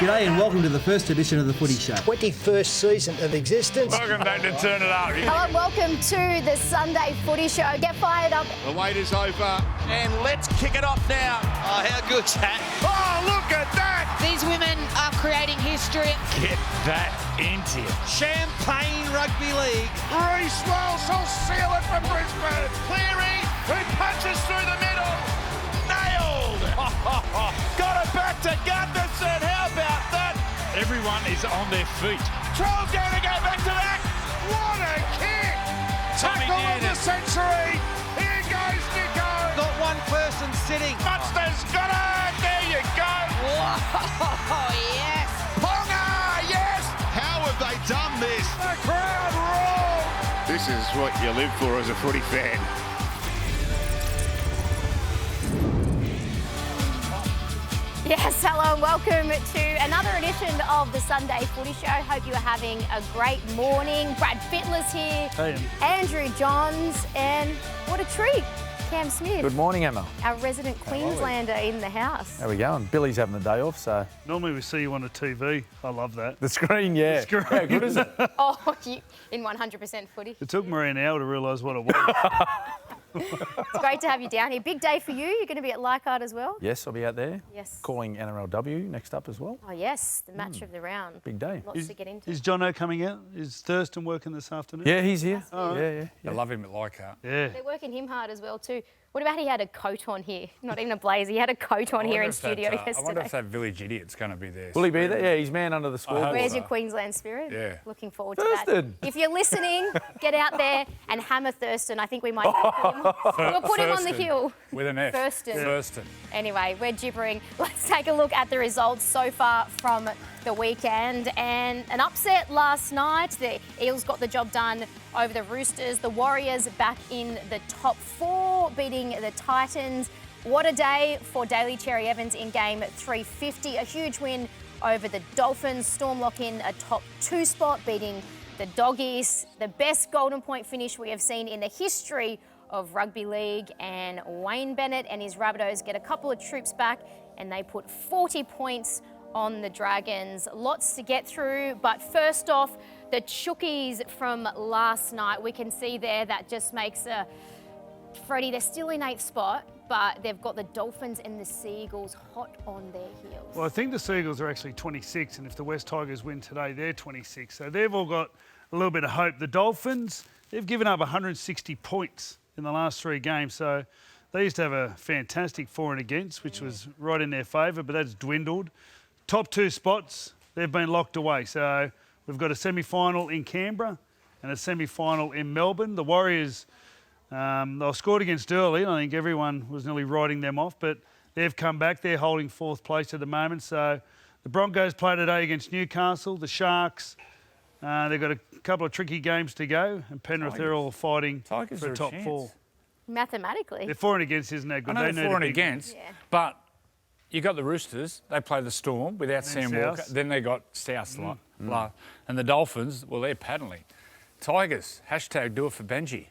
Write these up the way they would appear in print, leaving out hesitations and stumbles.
G'day and welcome to the first edition of the Footy Show. 21st season of existence. Welcome back to Turn It Up. Hello and welcome to the Sunday Footy Show. Get fired up. The wait is over, and let's kick it off now. Oh, how good's that? Oh, look at that! These women are creating history. Get that into you. Champagne Rugby League. Reece Wells will seal it for Brisbane. Cleary, who punches through the middle. Nailed! Got it back to Gunderson. How about that? Everyone is on their feet. Troll's going to go back to that. What a kick! Tackle of the century. Here goes Nico. Got one person sitting. Munster's got it. There you go. Oh, yes. Ponga, yes. How have they done this? The crowd roar. This is what you live for as a footy fan. Yes, hello and welcome to another edition of the Sunday Footy Show. Hope you are having a great morning. Brad Fittler's here. Hey. Andrew Johns, and what a treat, Cam Smith. Good morning, Emma. Our resident Queenslander in the house. How we going? Billy's having the day off, so... Normally we see you on a TV. I love that. The screen, yeah. The screen. How good is it? Oh, you in 100% footy. It took me an hour to realise what it was. It's great to have you down here. Big day for you. You're going to be at Leichhardt as well? Yes, I'll be out there. Yes. Calling NRLW next up as well. Oh, yes, the match of the round. Big day. Lots to get into. Is Jono coming out? Is Thurston working this afternoon? Yeah, he's here. Oh, yeah. I love him at Leichhardt. Yeah. They're working him hard as well too. What about he had a coat on here? Not even a blazer. He had a coat on here in studio yesterday. I wonder if that village idiot's going to be there. Will he be there? Yeah, he's man under the scoreboard. Where's your Queensland spirit? Yeah. Looking forward to Thurston. that. If you're listening, get out there and hammer Thurston. I think we might put him, we'll put him on the hill. With an F. Thurston. Thurston. Anyway, we're gibbering. Let's take a look at the results so far from the weekend. And an upset last night. The Eels got the job done over the Roosters. The Warriors back in the top four, beating the Titans. What a day for Daly Cherry Evans in game 350. A huge win over the Dolphins. Storm lock in a top two spot, beating the Doggies. The best Golden Point finish we have seen in the history of rugby league. And Wayne Bennett and his Rabbitohs get a couple of troops back and they put 40 points on the Dragons. Lots to get through, but first off, the Chookies from last night. We can see there that just makes Freddy, they're still in 8th spot, but they've got the Dolphins and the Seagulls hot on their heels. Well, I think the Seagulls are actually 26, and if the West Tigers win today, they're 26. So they've all got a little bit of hope. The Dolphins, they've given up 160 points in the last 3 games. So they used to have a fantastic for and against, which was right in their favour, but that's dwindled. Top 2 spots, they've been locked away. So we've got a semi-final in Canberra and a semi-final in Melbourne. The Warriors, they were scored against early, and I think everyone was nearly writing them off, but they've come back. They're holding 4th place at the moment. So the Broncos play today against Newcastle. The Sharks, they've got a couple of tricky games to go, and Penrith, they're all fighting for a top 4. Mathematically. They're for and against, isn't that good? I know they're for and against, but you got the Roosters, they play the Storm without Sam Walker. Then they got South, and the Dolphins, well, they're paddling. Tigers, hashtag do it for Benji.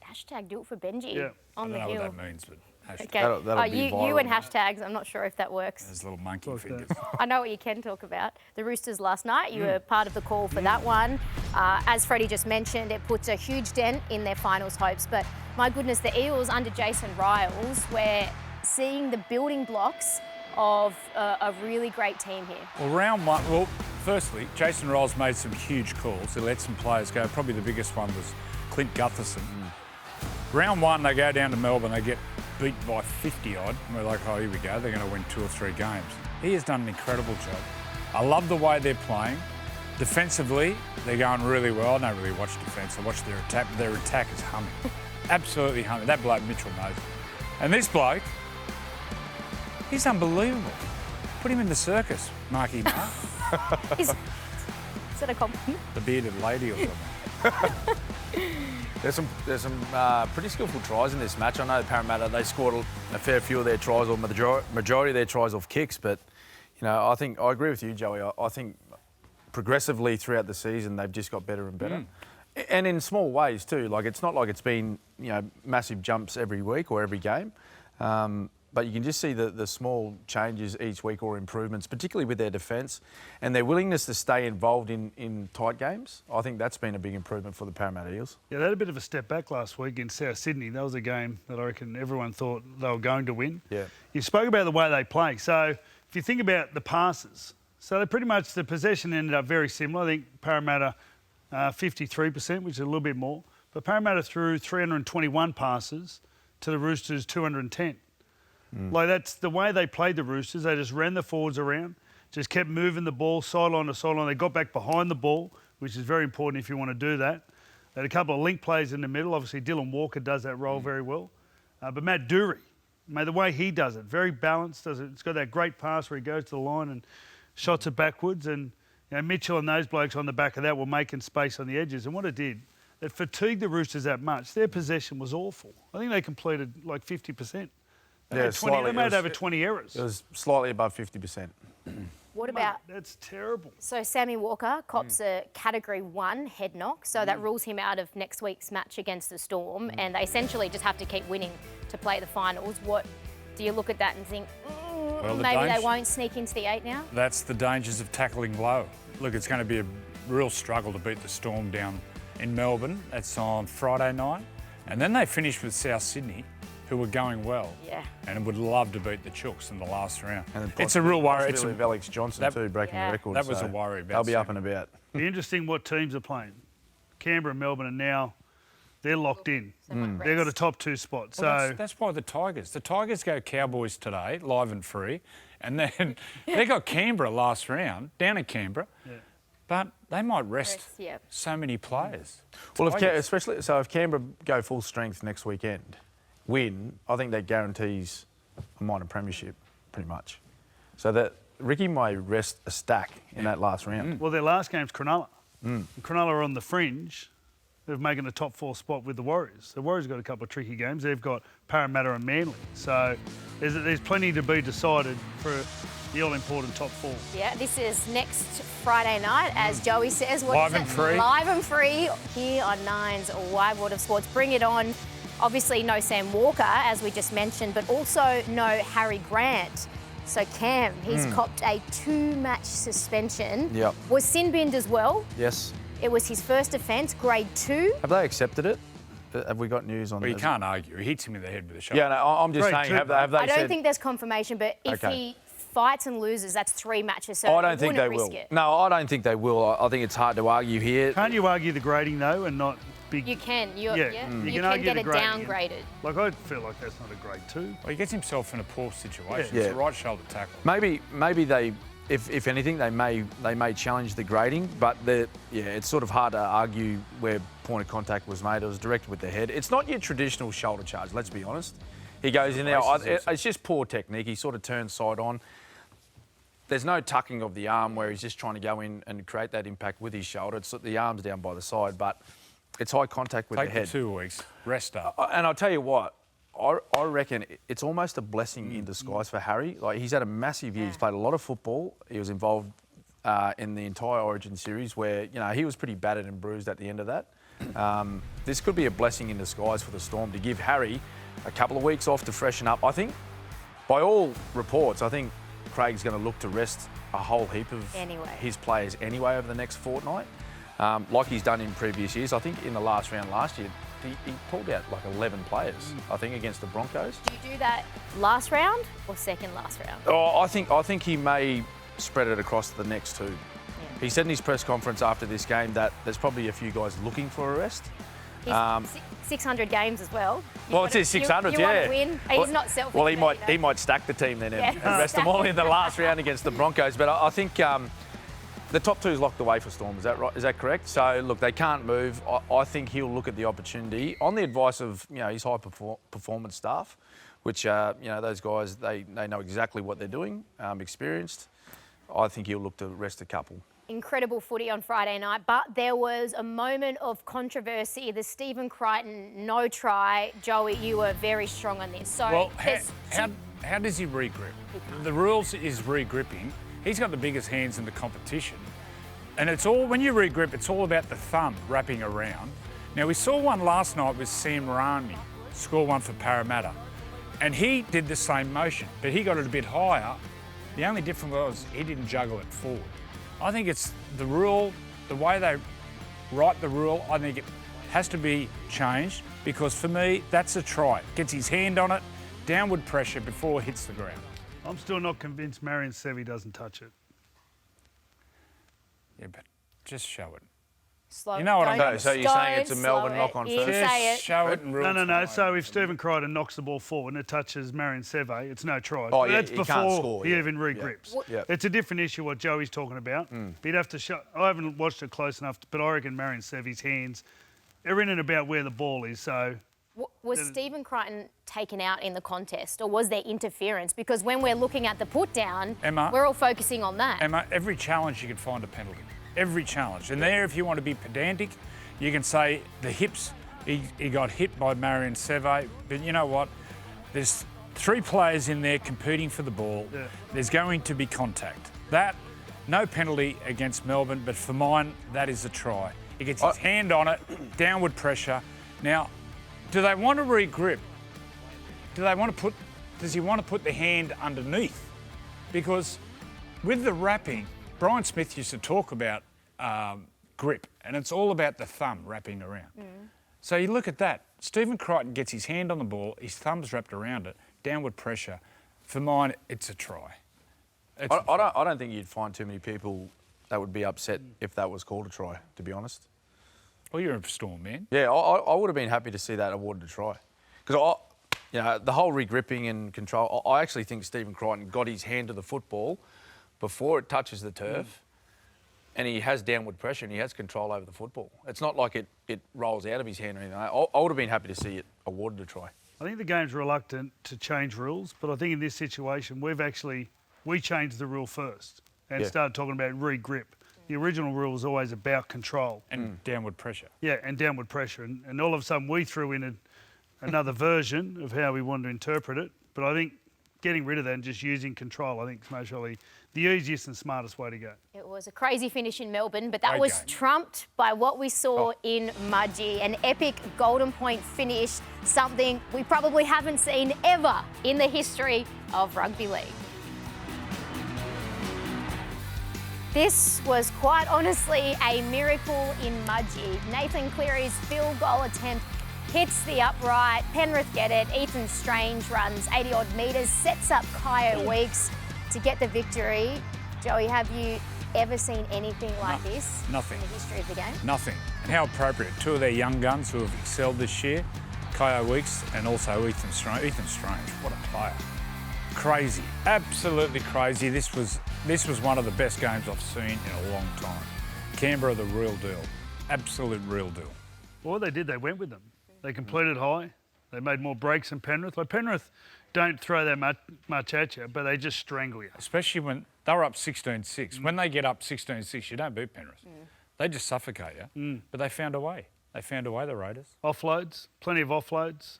Hashtag do it for Benji Yeah. on the I don't know hill. what that means, but hashtag. Okay. That'll be you viral, and hashtags, I'm not sure if that works. Those little monkey fingers. I know what you can talk about. The Roosters last night, you were part of the call for that one. As Freddy just mentioned, it puts a huge dent in their finals hopes. But my goodness, the Eels under Jason Riles, we're seeing the building blocks of a really great team here. Well, round one, firstly, Jason Riles made some huge calls. He let some players go. Probably the biggest one was Clint Gutherson. Round one, they go down to Melbourne, they get beat by 50-odd, and we're like, oh, here we go, they're going to win 2 or 3 games. He has done an incredible job. I love the way they're playing. Defensively, they're going really well. I don't really watch defence, I watch their attack. Their attack is humming. Absolutely humming. That bloke, Mitchell, knows it. And this bloke, he's unbelievable. Put him in the circus, Marky Mark. Is that a compliment? The bearded lady or something. There's some pretty skillful tries in this match. I know Parramatta, they scored a fair few of their tries, or majority of their tries off kicks, but, you know, I agree with you, Joey. I think progressively throughout the season, they've just got better and better. And in small ways too. Like, it's not like it's been, you know, massive jumps every week or every game. but you can just see the small changes each week or improvements, particularly with their defence and their willingness to stay involved in tight games. I think that's been a big improvement for the Parramatta Eels. Yeah, they had a bit of a step back last week in South Sydney. That was a game that I reckon everyone thought they were going to win. Yeah. You spoke about the way they play. So if you think about the passes, so they pretty much, the possession ended up very similar. I think Parramatta 53%, which is a little bit more. But Parramatta threw 321 passes to the Roosters 210. Like, that's the way they played the Roosters. They just ran the forwards around, just kept moving the ball sideline to sideline. They got back behind the ball, which is very important if you want to do that. They had a couple of link plays in the middle. Obviously, Dylan Walker does that role very well. But Matt Dury, mate, the way he does it, very balanced. It's got that great pass where he goes to the line and shots it backwards. And Mitchell and those blokes on the back of that were making space on the edges. And what it did, it fatigued the Roosters that much. Their possession was awful. I think they completed like 50%. They made over 20 errors. It was slightly above 50%. What about... That's terrible. So Sammy Walker cops a Category 1 head knock, so that rules him out of next week's match against the Storm, and they essentially just have to keep winning to play the finals. What do you look at that and think, maybe they won't sneak into the 8 now? That's the dangers of tackling low. Look, it's going to be a real struggle to beat the Storm down in Melbourne. That's on Friday night. And then they finish with South Sydney, who were going well, and would love to beat the Chooks in the last round. And it's a real worry. It's of Alex Johnson too, breaking the record. That was a worry. They'll be up and about. Be interesting what teams are playing. Canberra and Melbourne are now, they're locked in. They've got a top 2 spot. Well, that's why the Tigers go Cowboys today, live and free, and then they got Canberra last round, down in Canberra. But they might rest so many players. Well, if Canberra go full strength next weekend, win, I think that guarantees a minor premiership, pretty much. So that Ricky may rest a stack in that last round. Well, their last game's Cronulla. And Cronulla are on the fringe of making a top 4 spot with the Warriors. The Warriors got a couple of tricky games. They've got Parramatta and Manly. So there's plenty to be decided for the all-important top 4. Yeah, this is next Friday night, as Joey says. Live and free. Live and free here on Nine's Wide World of Sports. Bring it on. Obviously, no Sam Walker, as we just mentioned, but also no Harry Grant. So Cam, he's copped a 2-match suspension. Yep. Was sin binned as well. Yes. It was his first offence, grade 2. Have they accepted it? Have we got news on Well, that? you can't argue. He hits him in the head with a shot. Yeah, no, I'm just saying, have they I don't said... think there's confirmation, but if he fights and loses, that's 3 matches. So I don't think they will. No, I don't think they will. I think it's hard to argue here. Can't you argue the grading, though, and not... You can. You can get it downgraded. Like, I feel like that's not a grade 2. Well, he gets himself in a poor situation. It's a right shoulder tackle. Maybe they, if anything, they may challenge the grading, but it's sort of hard to argue where point of contact was made. It was directed with the head. It's not your traditional shoulder charge. Let's be honest. He goes in there. It's just poor technique. He sort of turns side on. There's no tucking of the arm where he's just trying to go in and create that impact with his shoulder. It's the arm's down by the side, but it's high contact with the head. Take 2 weeks, rest up. And I'll tell you what, I reckon it's almost a blessing in disguise for Harry. Like, he's had a massive year. He's played a lot of football. He was involved in the entire Origin series where, he was pretty battered and bruised at the end of that. This could be a blessing in disguise for the Storm to give Harry a couple of weeks off to freshen up. I think, by all reports, Craig's going to look to rest a whole heap of his players anyway over the next fortnight. Like he's done in previous years. I think in the last round last year, he pulled out like 11 players, I think, against the Broncos. Do you do that last round or second last round? Oh, I think he may spread it across the next 2. Yeah. He said in his press conference after this game that there's probably a few guys looking for a rest. He's 600 games as well. It's his 600, you want to win. He's not selfish. Well, he might stack the team then and rest them all in the last round against the Broncos. But I think the top 2 is locked away for Storm. Is that right? Is that correct? So look, they can't move. I think he'll look at the opportunity on the advice of his high performance staff, which those guys they know exactly what they're doing, experienced. I think he'll look to rest a couple. Incredible footy on Friday night, but there was a moment of controversy. The Stephen Crichton no try. Joey, you were very strong on this. So, well, how does he regrip? The rules is regripping. He's got the biggest hands in the competition. And when you regrip, it's all about the thumb wrapping around. Now, we saw one last night with Sam Rami score one for Parramatta. And he did the same motion, but he got it a bit higher. The only difference was he didn't juggle it forward. I think it's the rule, the way they write the rule, I think it has to be changed because for me, that's a try. Gets his hand on it, downward pressure before it hits the ground. I'm still not convinced Marion Sevy doesn't touch it. Yeah, but just show it. Slow. You know what I'm Don't- saying? So you're saying it's a don't Melbourne slow knock-on it. You first? say Just it. show it in real No. time. So if Stephen Crichton knocks the ball forward and it touches Marion Sevy, it's no try. Oh, But yeah, that's he can't before score, he yeah. even regrips. Yeah. It's a different issue what Joey's talking about. But you'd have to show. I haven't watched it close enough, but I reckon Marion Sevy's hands are in and about where the ball is. So Was Stephen Crichton taken out in the contest or was there interference? Because when we're looking at the put down, Emma, we're all focusing on that. Emma, every challenge you can find a penalty. Every challenge. And there, if you want to be pedantic, you can say the hips, he got hit by Marion Sevy. But you know what? There's 3 players in there competing for the ball. Yeah. There's going to be contact. That, no penalty against Melbourne, but for mine, that is a try. He gets his hand on it, downward pressure. Now, do they want to regrip? Does he want to put the hand underneath? Because with the wrapping, Brian Smith used to talk about grip, and it's all about the thumb wrapping around. So you look at that. Stephen Crichton gets his hand on the ball, his thumb's wrapped around it, downward pressure. For mine, it's a try. I don't think you'd find too many people that would be upset if that was called a try, to be honest. Well, you're a Storm man. Yeah, I would have been happy to see that awarded a try. Because, the whole regripping and control, I actually think Stephen Crichton got his hand to the football before it touches the turf and he has downward pressure and he has control over the football. It's not like it rolls out of his hand or anything. I would have been happy to see it awarded a try. I think the game's reluctant to change rules, but I think in this situation we changed the rule first and started talking about regrip. The original rule was always about control. And downward pressure. Yeah, and downward pressure. And all of a sudden we threw in another version of how we wanted to interpret it. But I think getting rid of that and just using control, I think is most surely the easiest and smartest way to go. It was a crazy finish in Melbourne, but that Great was game. trumped by what we saw in Mudgee. An epic golden point finish, something we probably haven't seen ever in the history of rugby league. This was quite honestly a miracle in Mudgee. Nathan Cleary's field goal attempt hits the upright. Penrith get it. Ethan Strange runs 80-odd metres, sets up Kyo Weeks to get the victory. Joey, have you ever seen anything like this Nothing. in the history of the game? Nothing. And how appropriate. 2 of their young guns who have excelled this year, Kyo Weeks and also Ethan Strange. Ethan Strange, what a player. Crazy, absolutely crazy. This was one of the best games I've seen in a long time. Canberra, the real deal. Absolute real deal. Well, what they did, they went with them. They completed high. They made more breaks than Penrith. Like Penrith don't throw that much at you, but they just strangle you. Especially when they were up 16-6. When they get up 16-6, you don't beat Penrith. They just suffocate you. But they found a way. They found a way, the Raiders. Offloads, plenty of offloads.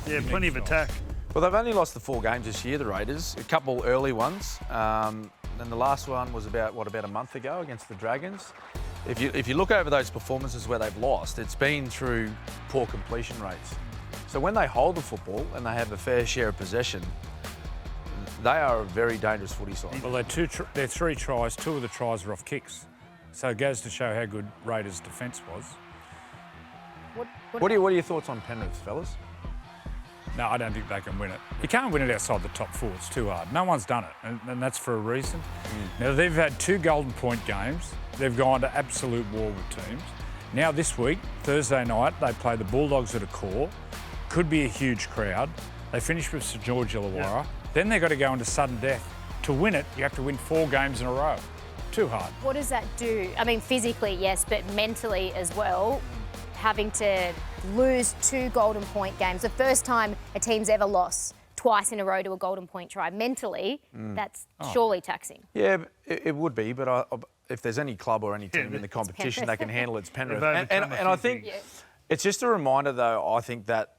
Plenty of attack. Well, they've only lost the 4 games this year, the Raiders. A couple early ones. And the last one was about a month ago against the Dragons. If you look over those performances where they've lost, it's been through poor completion rates. So when they hold the football and they have a fair share of possession, they are a very dangerous footy side. Well, they're 3 tries. 2 of the tries were off kicks. So it goes to show how good Raiders' defence was. What are your thoughts on Penrith, fellas? No, I don't think they can win it. You can't win it outside the top 4. It's too hard. No one's done it, and that's for a reason. Now, they've had 2 golden point games. They've gone to absolute war with teams. Now this week, Thursday night, they play the Bulldogs at a core. Could be a huge crowd. They finish with St George Illawarra. Yeah. Then they've got to go into sudden death. To win it, you have to win 4 games in a row. Too hard. What does that do? I mean, physically, yes, but mentally as well. Having to lose 2 golden point games, the first time a team's ever lost twice in a row to a golden point try. Mentally, that's surely taxing. Yeah, it would be, but if there's any club or any team in the competition that can handle it, it's Penrith. And I think it's just a reminder, though, I think that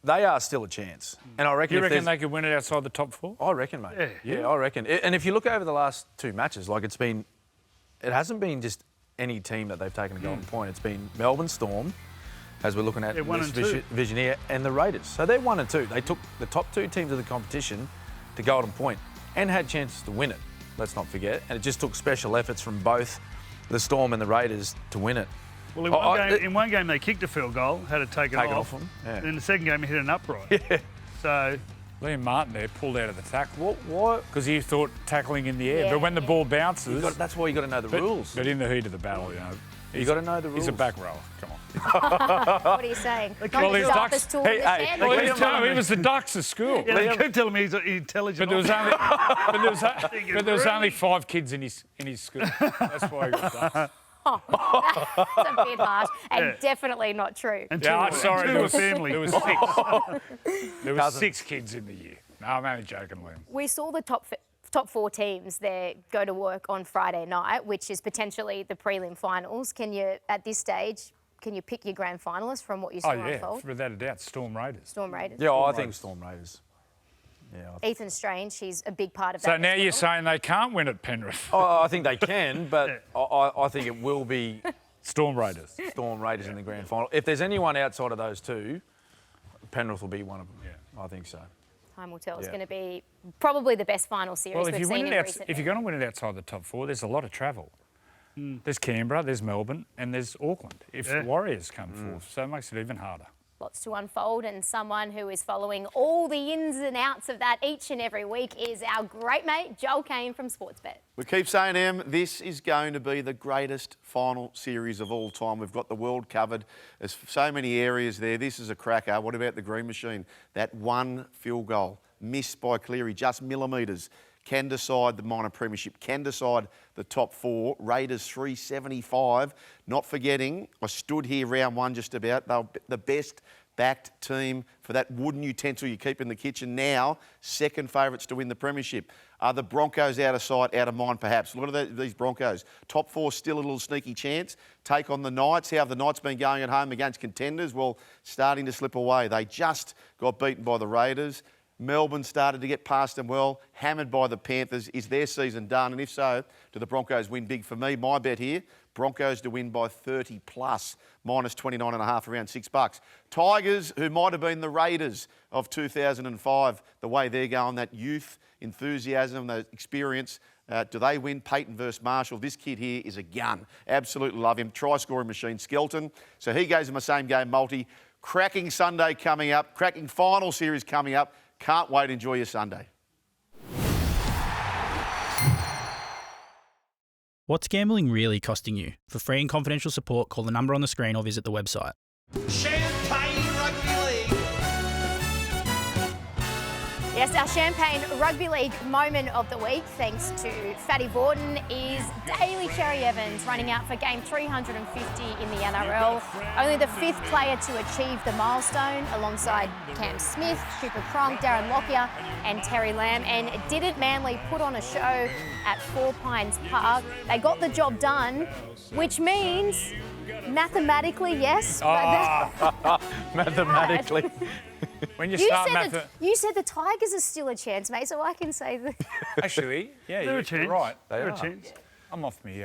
they are still a chance. And I reckon You reckon they could win it outside the top 4? I reckon, mate. Yeah, I reckon. And if you look over the last 2 matches, like it hasn't been just any team that they've taken a golden point. It's been Melbourne Storm as we're looking at Yeah, 1 this and 2. vision here, and the Raiders. So they're 1 and 2. They took the top 2 teams of the competition to Golden Point and had chances to win it, let's not forget. And it just took special efforts from both the Storm and the Raiders to win it. Well, in one game they kicked a field goal, had it taken off. Them. Yeah. And in the second game, he hit an upright. Yeah. So Liam Martin there pulled out of the tackle. What? Because he thought tackling in the air. Yeah. But when the ball bounces... That's why you got to know the rules. But in the heat of the battle, You got to know the rules. he's a back rower. Come on. What are you saying? Well, his Not the Ducks- sharpest tool in the Hey, shed? well, Liam he was Martin- he was the Ducks at school. yeah, they keep telling me he's intelligent. But there was only 5 kids in his school. That's why he got Ducks. That's a bit harsh and definitely not true. And Yeah, two, sorry, two there were was, family. there was 6. There was 6 kids in the year. No, I'm only joking, Liam. We saw the top 4 teams there go to work on Friday night, which is potentially the prelim finals. Can you, at this stage, pick your grand finalists from what you saw Oh, yeah, unfold? without a doubt, Storm Raiders. Storm Raiders. Yeah, I think Storm Raiders. Yeah. Ethan Strange, he's a big part of that. So as now well. you're saying they can't win at Penrith. I think they can, but I think it will be Storm Raiders. Storm Raiders in the grand final. If there's anyone outside of those 2, Penrith will be one of them. Yeah. I think so. Time will tell. It's Yeah. going to be probably the best final series Well, if we've you seen win in it recent if you're going to win it outside the top 4, there's a lot of travel. There's Canberra, there's Melbourne, and there's Auckland. If the Warriors come forth, so it makes it even harder. Lots to unfold, and someone who is following all the ins and outs of that each and every week is our great mate, Joel Kane from Sportsbet. We keep saying, Em, this is going to be the greatest final series of all time. We've got the world covered. There's so many areas there. This is a cracker. What about the green machine? That one field goal, missed by Cleary, just millimetres, can decide the minor premiership, can decide the top 4. Raiders 375. Not forgetting, I stood here round 1 just about. They were the best backed team for that wooden utensil you keep in the kitchen. Now, second favourites to win the premiership. Are the Broncos out of sight, out of mind perhaps? Look at these Broncos. Top 4 still a little sneaky chance. Take on the Knights. How have the Knights been going at home against contenders? Well, starting to slip away. They just got beaten by the Raiders. Melbourne started to get past them well, hammered by the Panthers. Is their season done? And if so, do the Broncos win big? For me, my bet here, Broncos to win by 30 plus, minus 29.5, around $6. Tigers, who might have been the Raiders of 2005, the way they're going, that youth, enthusiasm, that experience, do they win? Peyton versus Marshall. This kid here is a gun. Absolutely love him. Try-scoring machine, Skelton. So he goes in my same game multi. Cracking Sunday coming up. Cracking final series coming up. Can't wait. Enjoy your Sunday. What's gambling really costing you? For free and confidential support, call the number on the screen or visit the website. Champagne Rugby League. Yes, our Champagne Rugby League moment of the week, thanks to Freddy Vorton, is Daly Cherry Evans running out for game 350 in the NRL. Only the 5th player to achieve the milestone, alongside Cam Smith, Cooper Cronk, Darren Lockyer and Terry Lamb. And didn't Manly put on a show at 4 Pines Park? They got the job done, which means mathematically, yes. Mathematically. When you You start said the Tigers are still a chance, mate, so I can say that. Actually, yeah, They're a you're chance. right. They're a chance. I'm off me.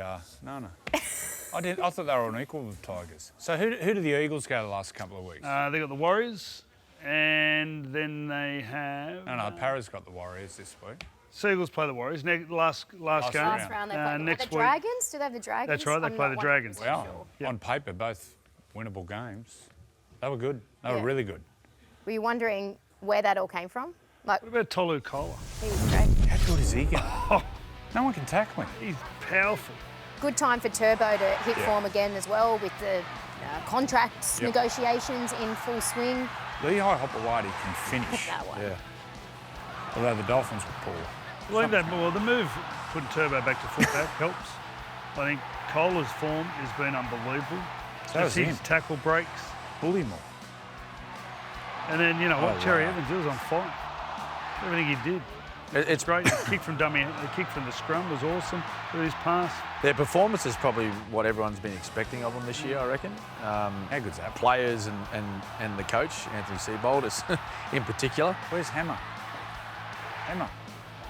No. I thought they were on equal with the Tigers. So who do the Eagles go the last couple of weeks? They got the Warriors, and then they have. No, Para's got the Warriors this week. Seagulls play the Warriors. Last game. round. Last round they play next the week. Dragons. Do they have the Dragons? That's right, they I'm play not the Dragons. 100% Wow. sure. Yeah. On paper, both winnable games. They were good. They Yeah. were really good. Were you wondering where that all came from? Like, What about Tolu Kola? he was great. How good is he going? No one can tackle him. He's powerful. Good time for Turbo to hit form again as well, with the contracts Yep. negotiations in full swing. Lehigh Hopewadi can finish. That one. Yeah. Although the Dolphins were poor. The move putting Turbo back to fullback helps. I think Cola's form has been unbelievable. So has his him. tackle breaks. Bully more. And then, you know what, Oh, Cherry wow. Evans, he was on fire. Everything he did. It's Great. The kick from dummy, the kick from the scrum was awesome. With his pass. Their performance is probably what everyone's been expecting of them this year, I reckon. How good's that? Players and the coach, Anthony Seibold, is in particular. Where's Hammer?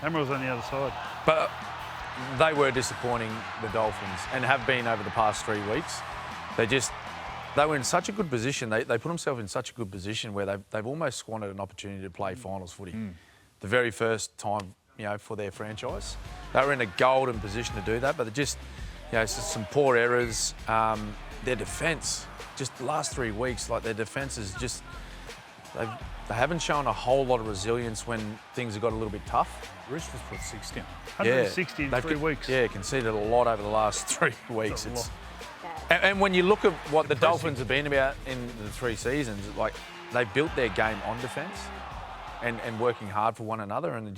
Hammer was on the other side. But they were disappointing, the Dolphins, and have been over the past 3 weeks. They just they were in such a good position. They put themselves in such a good position where they've almost squandered an opportunity to play finals footy. The very first time, for their franchise. They were in a golden position to do that, but just, some poor errors. Their defence, just the last 3 weeks, their defence is just, they haven't shown a whole lot of resilience when things have got a little bit tough. Roosters put 60 on. 160 in 3 weeks. Yeah, conceded a lot over the last 3 weeks. And when you look at what the Dolphins have been about in the 3 seasons, they built their game on defence and working hard for one another, and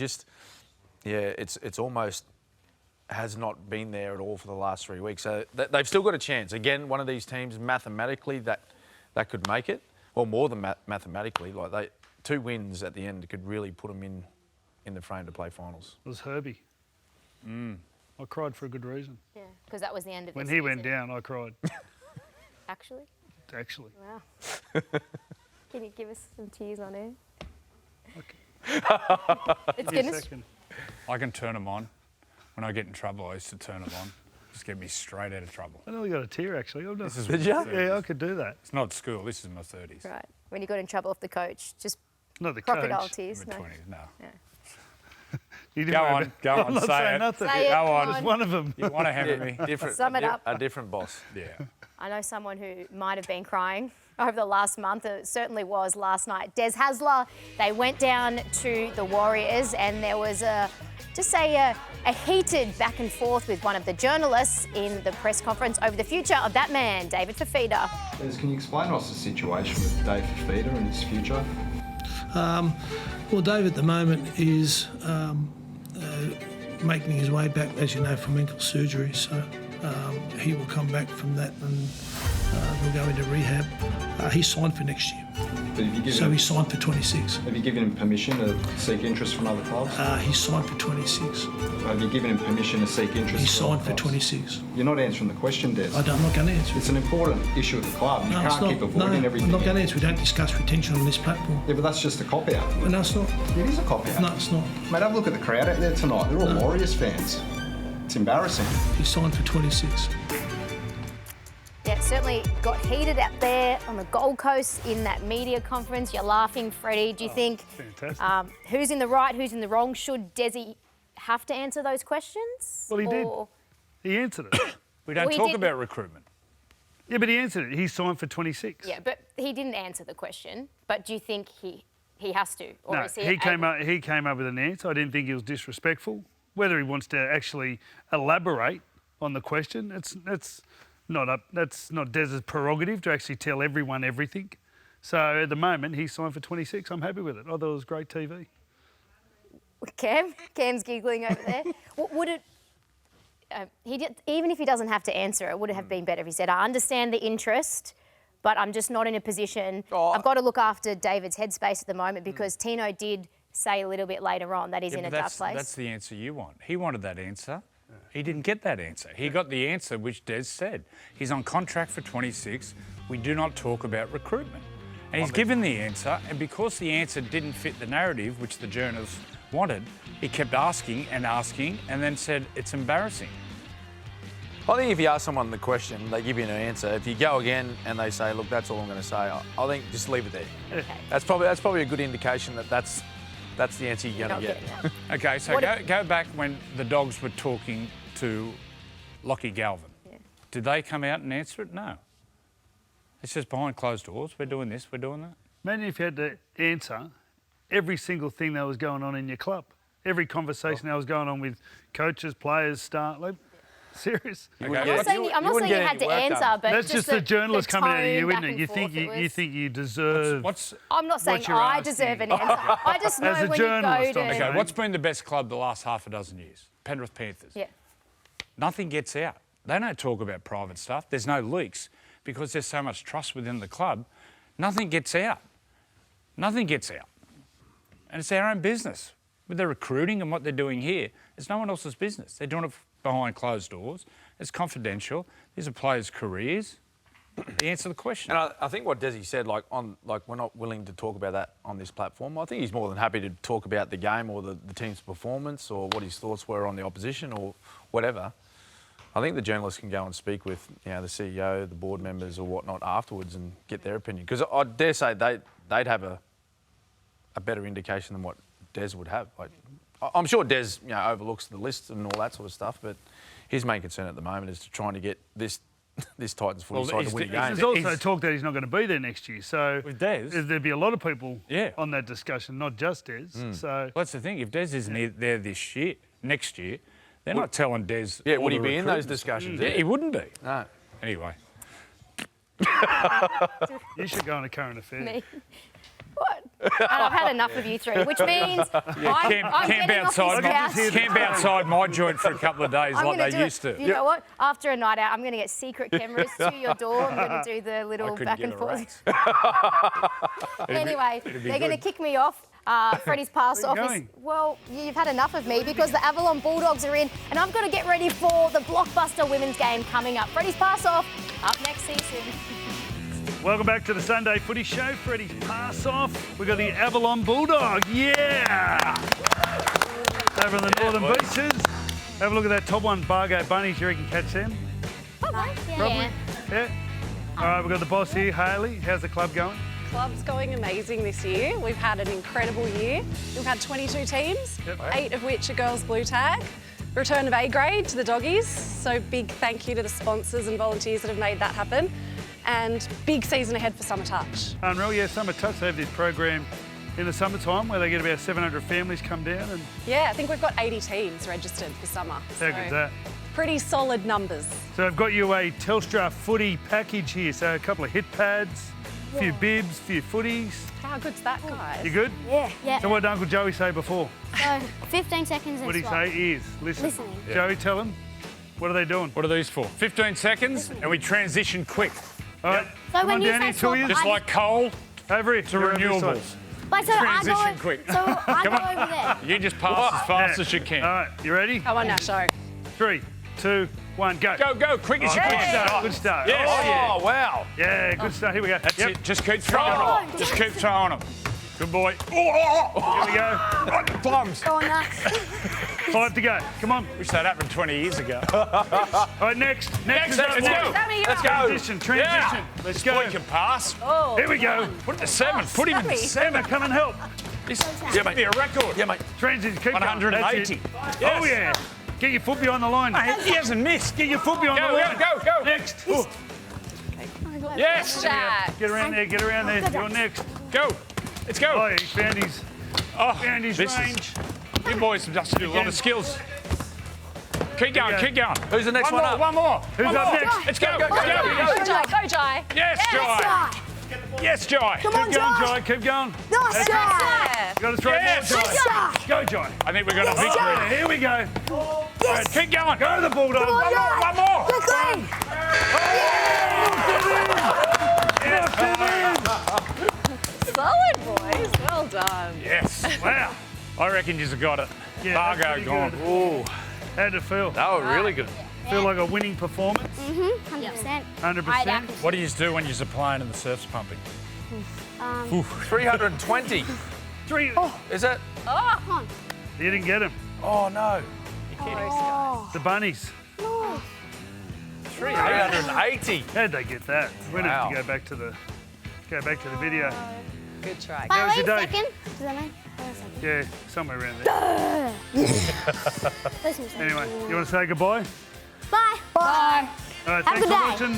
it's almost has not been there at all for the last 3 weeks. So they've still got a chance. Again, one of these teams mathematically that could make it, or more than mathematically. 2 wins at the end could really put them in the frame to play finals. It was Herbie. I cried for a good reason. Yeah, because that was the end of when the he season. went down, I cried. Actually? Actually. Wow. Can you give us some tears on air? Okay. It's Give me a goodness. second. I can turn them on. When I get in trouble, I used to turn them on. Just get me straight out of trouble. I nearly got a tear, actually. Did you? Yeah, I could do that. It's not school. This is my 30s. Right. When you got in trouble off the coach, just Not the crocodile coach. tears. My No. 20s, no. You didn't Go worry on, about- go on, I'm not say saying it. nothing. Say it, Go come on. Just one of them. You want to hammer me? Sum it up. A different boss. Yeah. I know someone who might have been crying over the last month. It certainly was last night. Des Hasler, they went down to the Warriors and there was a heated back and forth with one of the journalists in the press conference over the future of that man, David Fafita. Des, can you explain to us the situation with Dave Fafita and his future? Well, Dave at the moment is making his way back, as you know, from ankle surgery. So he will come back from that and we'll go into rehab. He's signed for next year. But have you given So him, he's signed for 26. have you given him permission to seek interest from other clubs? He's signed for 26. Have you given him permission to seek interest He's from other signed for clubs? 26. You're not answering the question, Des. I'm not going to answer It's it. an important issue at the club. You No, it's can't not. keep avoiding No, everything. I'm not going to answer. We don't discuss retention on this platform. Yeah, but that's just a cop-out. No, it's not. It is a cop-out. No, it's not. Mate, have a look at the crowd out there tonight. They're all Warriors fans. It's embarrassing. He's signed for 26. Yeah, it certainly got heated out there on the Gold Coast in that media conference. You're laughing, Freddy. Do you think Fantastic. who's in the right, who's in the wrong? Should Desi have to answer those questions? Well, he did. Or- He answered it. We don't Well, he talk did- about recruitment. Yeah, but he answered it. He's signed for 26. Yeah, but he didn't answer the question. But do you think he has to? Or No, is he he came able- up. He came up with an answer. I didn't think he was disrespectful. Whether he wants to actually elaborate on the question, that's not Des's prerogative to actually tell everyone everything. So at the moment, he's signed for 26. I'm happy with it. I thought it was great TV. Cam's giggling over there. Would it? Even if he doesn't have to answer it, would it have been better if he said, "I understand the interest, but I'm just not in a position. I've got to look after David's headspace at the moment because Tino did say a little bit later on that he's in a dark place." That's the answer you want. He wanted that answer. He didn't get that answer. He got the answer which Des said. He's on contract for 26. We do not talk about recruitment. And he's given the answer, and because the answer didn't fit the narrative which the journalists wanted, he kept asking, and then said, it's embarrassing. I think if you ask someone the question, they give you an answer. If you go again and they say, look, that's all I'm going to say, I think just leave it there. Okay. That's probably a good indication that that's the answer you're going to get. Okay, so go back when the Dogs were talking to Lockie Galvin. Yeah. Did they come out and answer it? No. It's just behind closed doors. We're doing this, we're doing that. Imagine if you had to answer every single thing that was going on in your club, every conversation that was going on with coaches, players, staff. Like, serious. I'm not saying you had to answer, but that's just the journalist coming out of you, isn't tone it? You back think and forth, you think you deserve. I'm not saying what you're I asking. deserve an answer. I just know As a when journalist, you go to. Okay, what's been the best club the last half a dozen years? Penrith Panthers. Yeah. Nothing gets out. They don't talk about private stuff. There's no leaks because there's so much trust within the club. Nothing gets out. Nothing gets out. And it's our own business. With their recruiting and what they're doing here, it's no one else's business. They're doing it behind closed doors. It's confidential. These are players' careers. They answer the question. And I think what Desi said, we're not willing to talk about that on this platform. I think he's more than happy to talk about the game or the team's performance or what his thoughts were on the opposition or whatever. I think the journalists can go and speak with the CEO, the board members or whatnot afterwards and get their opinion. Because I dare say they'd have a better indication than what Des would have. Like, I'm sure Des overlooks the lists and all that sort of stuff, but his main concern at the moment is trying to get this Titans footy side to win games. There's also talk that he's not going to be there next year. So with Des, there'd be a lot of people on that discussion, not just Des. So well, that's the thing. If Des isn't there next year, they're not telling Des. Yeah, would he be in those discussions? Yeah, he wouldn't be. No. Anyway. You should go on a current affair. Me? What? And I've had enough of you three, which means I'm camp outside my joint for a couple of days like they used to. You know what? After a night out, I'm going to get secret cameras to your door. I'm going to do the little back and forth. Anyway, they're going to kick me off. Freddie's pass off is, well, you've had enough of me because the Avalon Bulldogs are in and I've got to get ready for the blockbuster women's game coming up. Freddie's pass off up next season. Welcome back to the Sunday Footy Show. Freddie's pass off. We've got the Avalon Bulldog. Yeah! Over in the Northern Beaches. Have a look at that top one, Bargo Bunnies. You reckon you can catch them? Probably. Probably? Yeah. All right, we've got the boss here, Hayley. How's the club going? Club's going amazing this year. We've had an incredible year. We've had 22 teams, 8 of which are girls blue tag. Return of A grade to the doggies. So big thank you to the sponsors and volunteers that have made that happen. And big season ahead for Summer Touch. Unreal, yeah, Summer Touch, they have this program in the summertime where they get about 700 families come down. And yeah, I think we've got 80 teams registered for summer. How good's that? Pretty solid numbers. So I've got you a Telstra footy package here. So a couple of hit pads, a few bibs, a few footies. How good's that, guys? You good? Yeah. So what did Uncle Joey say before? So 15 seconds. What did he say? Ears. Listen. Listening. Joey, tell him. What are they doing? What are these for? 15 seconds and we transition quick. All right. So come when on you down say here, swap, two Just like coal over here to renewables. But so Transition quick. So I go over there. You just pass as fast as you can. All right, you ready? Come on now, show. 3, 2, 1, go. Go, quick as you can. Good start. Yes. Oh, wow. Yeah, good start. Here we go. That's it. Just keep throwing them. Just keep throwing them. Good boy. Here we go. Plums. Go on that. 5 to go. Come on. Wish that happened 20 years ago. All right, next. Let's go. Let's go. Transition. Yeah. Let's This go. boy can pass. Here we go. Put it to 7. Put him in 7. Come and help. This could be a record. Yeah, mate. Transition. Keep 180. going. Oh, yeah. Get your foot behind the line. He hasn't missed. Get your foot behind the line. Go. Next. Yes. Get around there. You're next. Go. Let's go. Oh, he found his range. You boys must do a lot of skills. Keep going. Who's the next one up? One more. Who's up next? Let's go. Go, Jai. Yes, Jai. Come on, Jai. Keep going. Nice, Jai. You got to throw more, Jai. Go, Jai. I think we got a victory. Here we go. Yes. Keep going. Go the Bulldogs. One more. We're clean. Solid, boys. Well done. Yes. Wow. I reckon you've got it. Yeah, Bargo that's pretty gone. good. Ooh. How'd it feel? They were really good. Feel like a winning performance? 100%. 100%. What do you do when you're playing and the surf's pumping? 320. Is it? You didn't get him. Oh, no. The bunnies. 380. How'd they get that? We need Wow. to go back to the video. Good try. How was your day? Second. Does that mean? Yeah, somewhere around there. Anyway, you want to say goodbye? Bye. Bye. All right, Have a thanks good for day. watching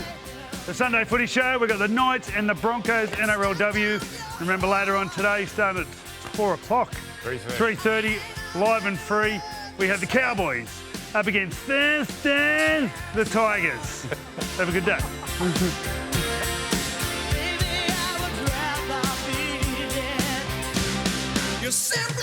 the Sunday Footy Show. We've got the Knights and the Broncos NRLW. Remember later on today, starting at 4 o'clock. 3:30, live and free. We have the Cowboys up against the Tigers. Have a good day. You're simple.